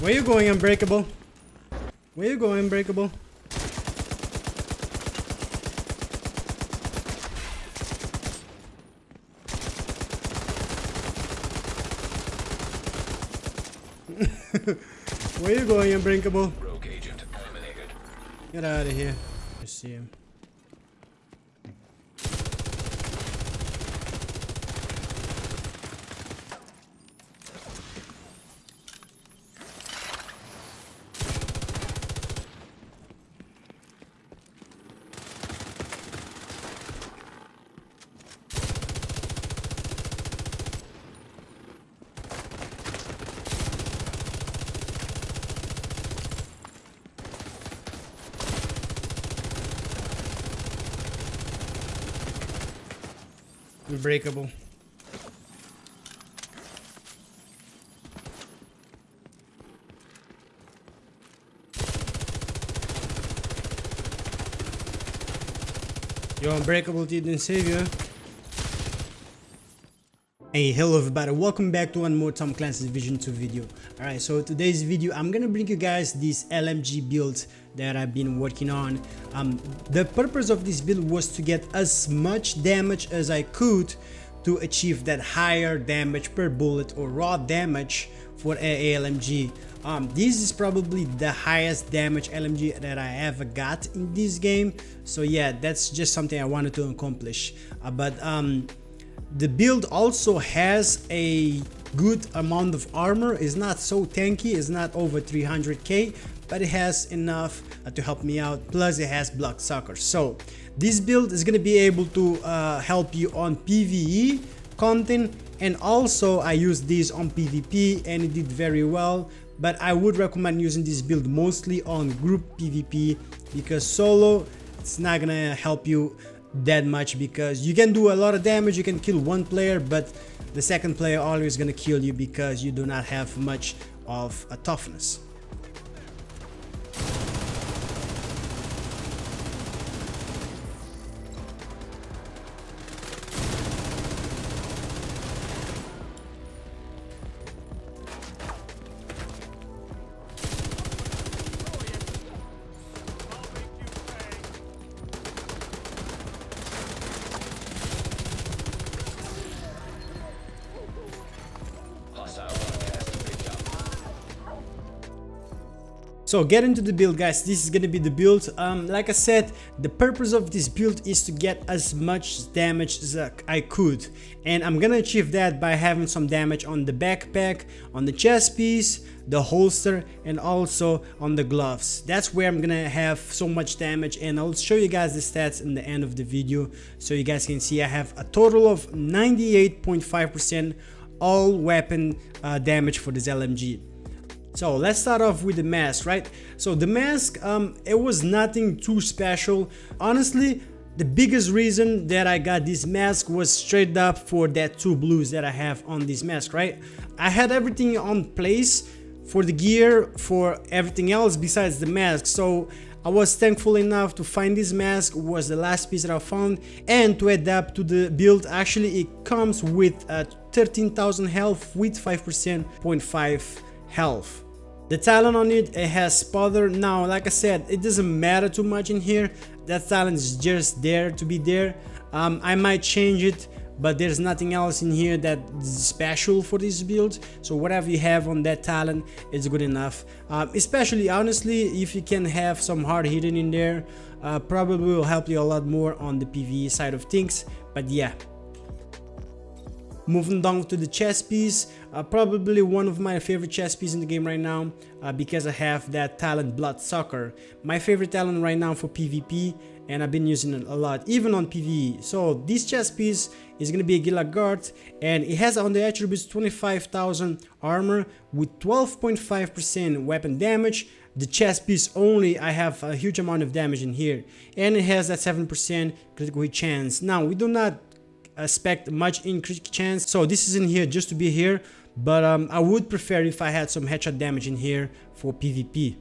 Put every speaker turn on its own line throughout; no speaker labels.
Where you going, Unbreakable? Where you going, Unbreakable? Where you going, Unbreakable?
Rogue agent eliminated.
Get out of here. I see him. Unbreakable. Yo, Unbreakable didn't save you. Hey, hello everybody, welcome back to one more Tom Clancy's Vision 2 video. Alright, so today's video I'm gonna bring you guys this LMG build that I've been working on. The purpose of this build was to get as much damage as I could to achieve that higher damage per bullet or raw damage for a LMG. This is probably the highest damage LMG that I ever got in this game, so yeah, that's just something I wanted to accomplish. The build also has a good amount of armor. It's not so tanky, it's not over 300k, but it has enough to help me out. Plus it has bloodsucker. So this build is gonna be able to help you on PvE content, and also I used this on PvP and it did very well. But I would recommend using this build mostly on group PvP, because solo it's not gonna help you that much, because you can do a lot of damage, you can kill one player, but the second player always gonna kill you because you do not have much of a toughness. So get into the build, guys. This is gonna be the build. Like I said, the purpose of this build is to get as much damage as I could, and I'm gonna achieve that by having some damage on the backpack, on the chest piece, the holster, and also on the gloves. That's where I'm gonna have so much damage, and I'll show you guys the stats in the end of the video so you guys can see I have a total of 98.5% all weapon damage for this LMG. So let's start off with the mask, right? So the mask, it was nothing too special. Honestly, the biggest reason that I got this mask was straight up for that 2 blues that I have on this mask, right? I had everything on place for the gear, for everything else besides the mask. So I was thankful enough to find this mask. It was the last piece that I found, and to adapt to the build, actually it comes with 13,000 health with 5.5% health. The talent on it, it has spotter. Now, like I said, it doesn't matter too much in here. That talent is just there to be there. I might change it, but there's nothing else in here that is special for this build. So whatever you have on that talent is good enough. Especially, honestly, if you can have some hard hitting in there, probably will help you a lot more on the PvE side of things. But yeah. Moving down to the chest piece, probably one of my favorite chest pieces in the game right now, because I have that talent Bloodsucker. My favorite talent right now for PvP, and I've been using it a lot, even on PvE. So this chest piece is going to be a Gila guard, and it has on the attributes 25,000 armor with 12.5% weapon damage. The chest piece only, I have a huge amount of damage in here, and it has that 7% critical hit chance. Now, we do not expect much in critical chance, so this is in here just to be here, but I would prefer if I had some headshot damage in here for PvP.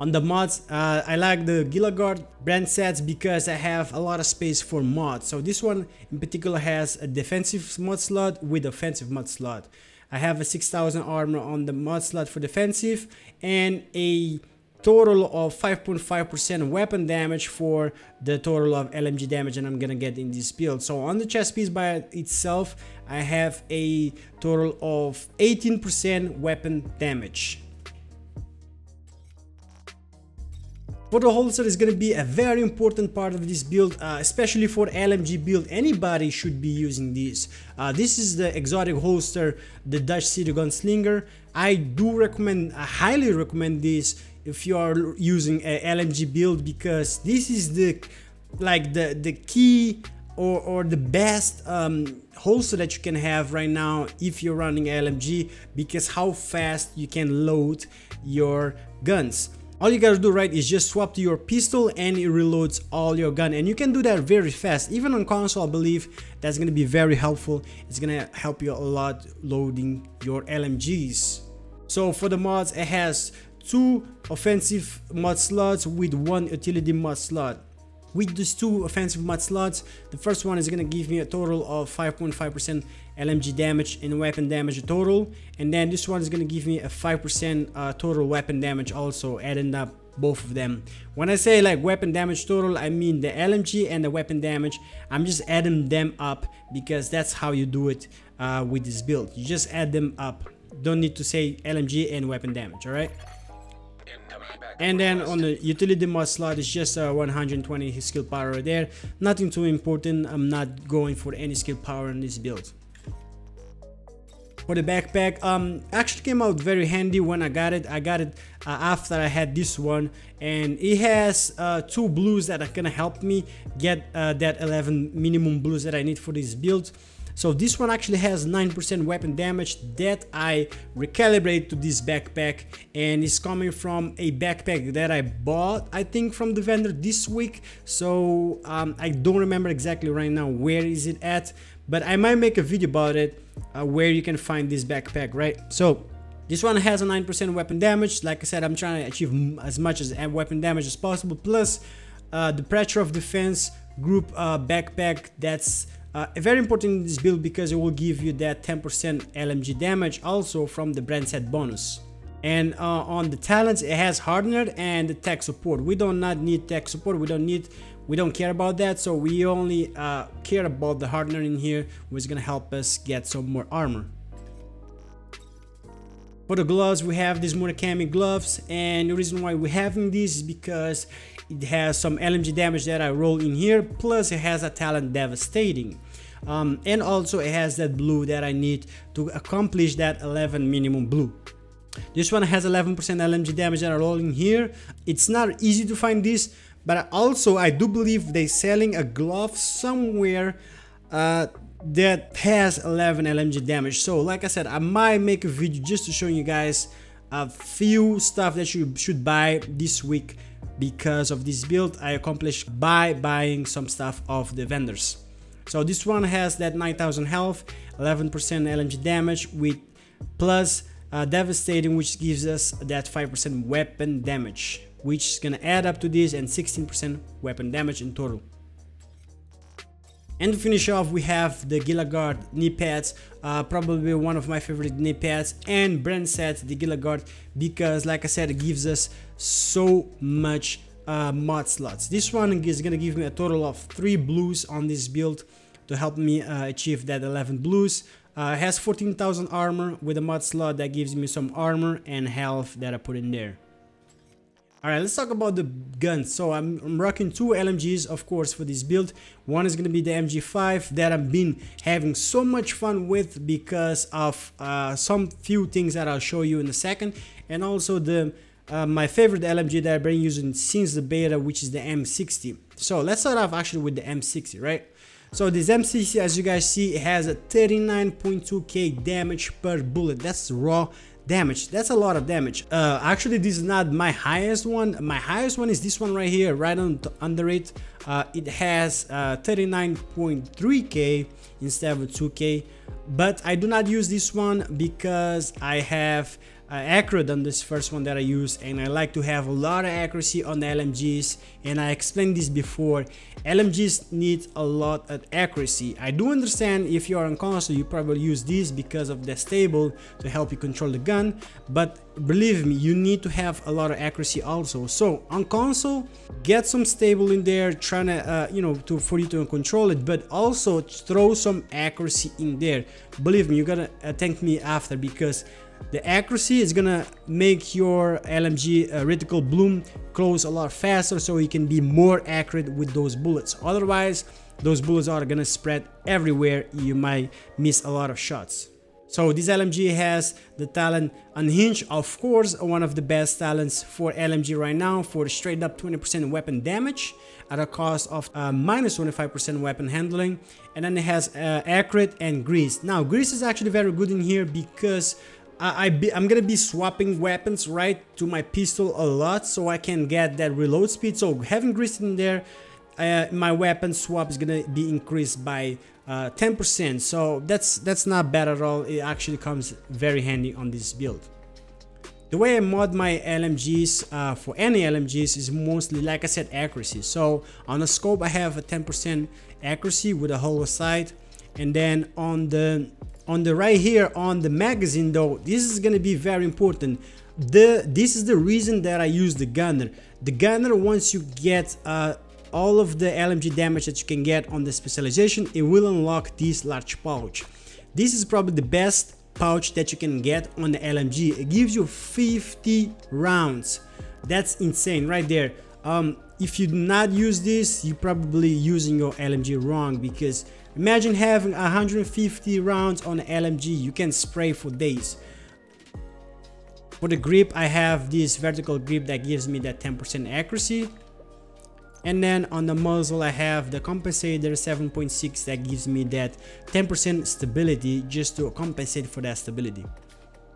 On the mods, I like the Gila Guard brand sets because I have a lot of space for mods. So this one in particular has a defensive mod slot with offensive mod slot. I have a 6000 armor on the mod slot for defensive, and a total of 5.5% weapon damage for the total of LMG damage that I'm gonna get in this build. So on the chest piece by itself, I have a total of 18% weapon damage. For the holster is going to be a very important part of this build, especially for LMG build. Anybody should be using this. This is the exotic holster, the Dutch City Gunslinger. I highly recommend this if you are using a LMG build, because this is the key or the best holster that you can have right now if you're running LMG, because how fast you can load your guns. All you gotta do, right, is just swap to your pistol and it reloads all your gun, and you can do that very fast. Even on console, I believe that's gonna be very helpful. It's gonna help you a lot loading your LMGs. So for the mods, it has 2 offensive mod slots with 1 utility mod slot. With these 2 offensive mod slots, the first one is gonna give me a total of 5.5% LMG damage and weapon damage total, and then this one is gonna give me a 5% total weapon damage also, adding up both of them. When I say like weapon damage total, I mean the LMG and the weapon damage. I'm just adding them up because that's how you do it with this build. You just add them up. Don't need to say LMG and weapon damage, alright? And then on the utility mod slot, it's just 120 skill power there. Nothing too important. I'm not going for any skill power in this build. For the backpack, actually came out very handy when I got it. I got it after I had this one, and it has 2 blues that are gonna help me get that 11 minimum blues that I need for this build. So this one actually has 9% weapon damage that I recalibrate to this backpack, and it's coming from a backpack that I bought, I think, from the vendor this week. So I don't remember exactly right now where is it at, but I might make a video about it where you can find this backpack, right? So this one has a 9% weapon damage. Like I said, I'm trying to achieve as much as weapon damage as possible, plus the pressure of defense group backpack. That's very important in this build because it will give you that 10% LMG damage also from the brand set bonus. And on the talents, it has hardener and the tech support. We do not need tech support. We don't care about that. So we only care about the hardener in here, which is gonna help us get some more armor. For the gloves, we have these Murakami gloves, and the reason why we're having this is because it has some LMG damage that I roll in here, plus it has a talent devastating. And also it has that blue that I need to accomplish that 11 minimum blue. This one has 11% LMG damage that I roll in here. It's not easy to find this, but also I do believe they're selling a glove somewhere that has 11 LMG damage. So like I said, I might make a video just to show you guys a few stuff that you should buy this week because of this build I accomplished by buying some stuff off the vendors. So this one has that 9000 health, 11% LMG damage with plus devastating, which gives us that 5% weapon damage, which is gonna add up to this, and 16% weapon damage in total. And to finish off, we have the Gila Guard Kneepads, probably one of my favorite Kneepads and brand set, the Gila Guard, because like I said, it gives us so much mod slots. This one is gonna give me a total of 3 blues on this build to help me achieve that 11 blues. It has 14,000 armor with a mod slot that gives me some armor and health that I put in there. Alright, let's talk about the guns. So I'm rocking 2 LMGs, of course, for this build. One is going to be the MG5 that I've been having so much fun with because of some few things that I'll show you in a second. And also the my favorite LMG that I've been using since the beta, which is the M60. So let's start off actually with the M60, right? So this M60, as you guys see, it has a 39.2k damage per bullet. That's raw damage. That's a lot of damage. Actually, this is not my highest one. My highest one is this one right here, right under it. It has 39.3k instead of 2k, but I do not use this one because I have accurate on this first one that I use, and I like to have a lot of accuracy on the LMGs. And I explained this before, LMGs need a lot of accuracy. I do understand if you are on console, you probably use these because of the stable to help you control the gun, but believe me, you need to have a lot of accuracy also. So on console, get some stable in there, trying to you know, for you to control it, but also throw some accuracy in there. Believe me, you're gonna thank me after, because the accuracy is gonna make your LMG reticle bloom close a lot faster, so you can be more accurate with those bullets. Otherwise, those bullets are gonna spread everywhere. You might miss a lot of shots. So this LMG has the talent Unhinged, of course, one of the best talents for LMG right now, for straight up 20% weapon damage at a cost of minus 25% weapon handling. And then it has Accurate and Grease. Now Grease is actually very good in here because I'm gonna be swapping weapons right to my pistol a lot, so I can get that reload speed. So having Grease in there, my weapon swap is gonna be increased by 10%, so that's not bad at all. It actually comes very handy on this build. The way I mod my LMGs for any LMGs is mostly, like I said, accuracy. So on the scope I have a 10% accuracy with a hollow sight, and then on the right here on the magazine though, this is gonna be very important. This is the reason that I use the gunner. The gunner, once you get all of the LMG damage that you can get on the specialization, it will unlock this large pouch. This is probably the best pouch that you can get on the LMG. It gives you 50 rounds. That's insane right there. If you do not use this, you're probably using your LMG wrong, because imagine having 150 rounds on an LMG. You can spray for days. For the grip, I have this vertical grip that gives me that 10% accuracy. And then on the muzzle, I have the compensator 7.6 that gives me that 10% stability, just to compensate for that stability.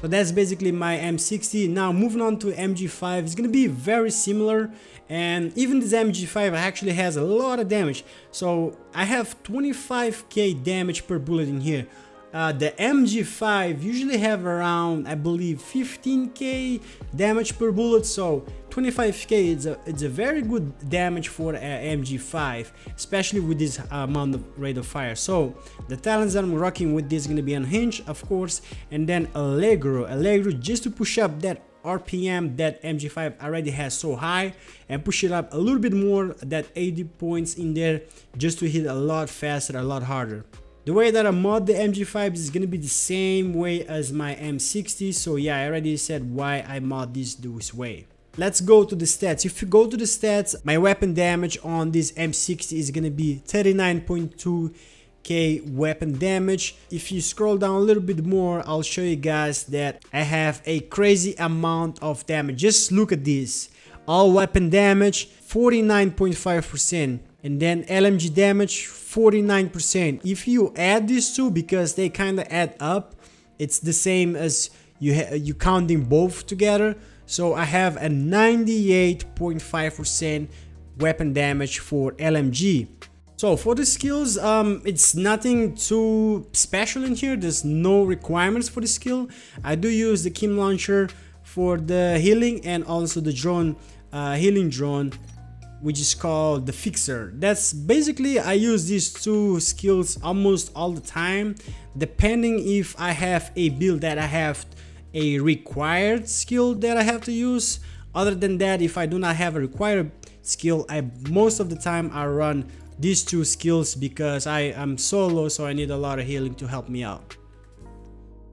So that's basically my M60. Now moving on to MG5, it's gonna be very similar, and even this MG5 actually has a lot of damage. So I have 25k damage per bullet in here. The MG5 usually have around, I believe, 15k damage per bullet, so 25k it's a very good damage for MG5, especially with this amount of rate of fire. So the talents that I'm rocking with this is gonna be Unhinged, of course, and then Allegro just to push up that RPM that MG5 already has so high, and push it up a little bit more, that 80 points in there, just to hit a lot faster, a lot harder. The way that I mod the MG5 is gonna be the same way as my M60, so yeah, I already said why I mod this way. Let's go to the stats. If you go to the stats, my weapon damage on this M60 is gonna be 39.2k weapon damage. If you scroll down a little bit more, I'll show you guys that I have a crazy amount of damage. Just look at this. All weapon damage 49.5%, and then LMG damage 49%. If you add these two, because they kind of add up, it's the same as you counting both together. So I have a 98.5% weapon damage for LMG. So for the skills, it's nothing too special in here. There's no requirements for the skill. I do use the Kim launcher for the healing, and also the drone, healing drone, which is called the Fixer. That's basically, I use these two skills almost all the time, depending if I have a build that I have a required skill that I have to use. Other than that, if I do not have a required skill, most of the time I run these two skills, because I am solo, so I need a lot of healing to help me out.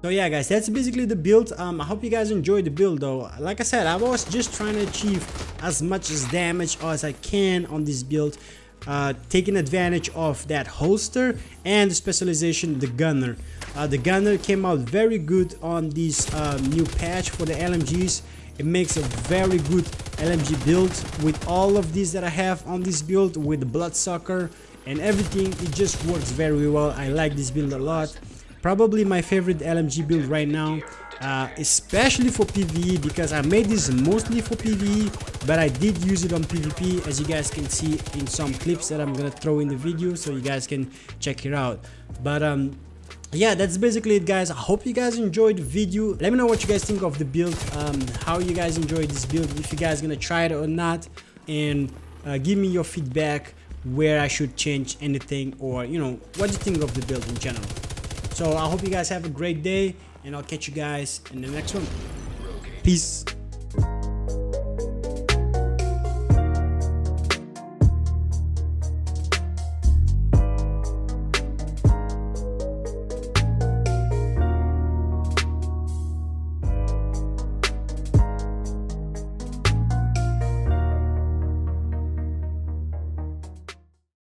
So yeah guys, that's basically the build. I hope you guys enjoyed the build though. Like I said, I was just trying to achieve as much as damage as I can on this build, taking advantage of that holster and the specialization, the gunner. The gunner came out very good on this new patch for the LMGs. It makes a very good LMG build with all of these that I have on this build, with the bloodsucker and everything. It just works very well. I like this build a lot. Probably my favorite LMG build right now, especially for PvE, because I made this mostly for PvE, but I did use it on PvP, as you guys can see in some clips that I'm gonna throw in the video, so you guys can check it out. But yeah, that's basically it, guys. I hope you guys enjoyed the video. Let me know what you guys think of the build, how you guys enjoyed this build, if you guys gonna try it or not, and give me your feedback where I should change anything, or you know, what do you think of the build in general. So I hope you guys have a great day, and I'll catch you guys in the next one. Peace.